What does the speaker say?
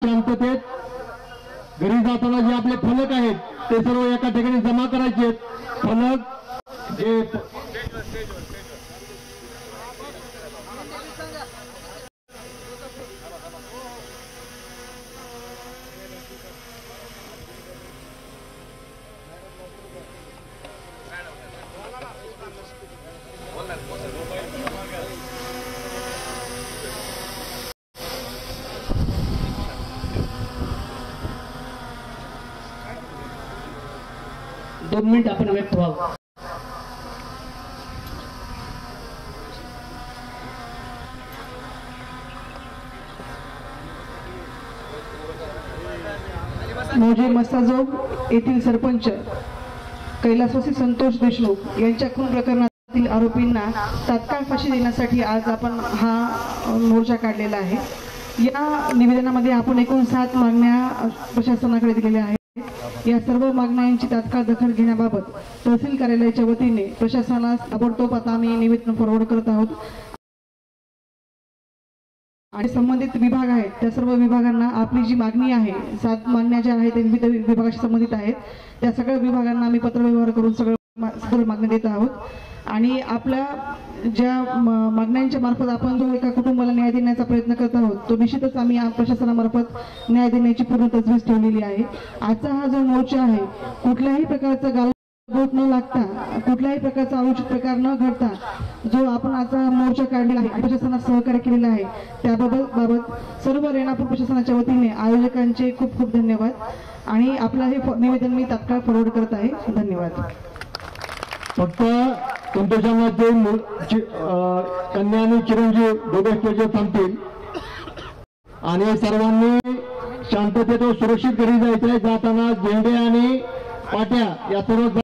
शांततेत घरी जाताना जे आपले फलक आहेत ते सर्व एका ठिकाणी जमा करायचे आहेत। फलक जे दोन मिनिट आपण व्यक्त व्हावं। मौजे मस्ताजोग येथील सरपंच कैलासवासी संतोष देशमुख यांच्या खून प्रकरणातील आरोपींना तात्काळ फाशी देण्यासाठी आज आपण हा मोर्चा काढलेला आहे। या निवेदनामध्ये आपण एकूण 7 मागण्या प्रशासनाकडे दिलेल्या आहेत। या सर्व मागण्यांची तात्काळ दखल घेण्याबाबत तहसील कार्यालयाच्या वतीने प्रशासनास ताबडतोब आता आम्ही निवेदन फॉरवर्ड करत आहोत आणि संबंधित विभाग आहेत त्या सर्व विभागांना आपली जी मागणी आहे 7 मागण्या ज्या आहेत विविध विभागाशी संबंधित आहेत त्या सगळ्या विभागांना आम्ही पत्रव्यवहार करून सगळं मागण्या देत आहोत आणि आपल्या ज्या मागण्यांच्या मार्फत आपण जो एका कुटुंबाला न्याय देण्याचा प्रयत्न करत आहोत तो निश्चितच आम्ही प्रशासनामार्फत न्याय देण्याची पूर्ण तजवीज ठेवलेली आहे। आजचा हा जो मोर्चा आहे कुठल्याही प्रकारचा गालबोट न लागता कुठल्याही प्रकारचा अनुचित प्रकार न घडता जो आपण आजचा मोर्चा काढलेला आहे प्रशासनात सहकार्य केलेलं आहे त्याबाबत सर्व रेणापूर प्रशासनाच्या वतीने आयोजकांचे खूप खूप धन्यवाद आणि आपलं हे निवेदन मी तात्काळ फॉरवर्ड करत आहे। धन्यवाद। फक्त तुमच्या कन्या आणि चिरंजीव दोघे स्टेजवर थांबतील आणि सर्वांनी शांततेत व सुरक्षित घरी जायचंय। जाताना झेंडे आणि पाट्या या सर्व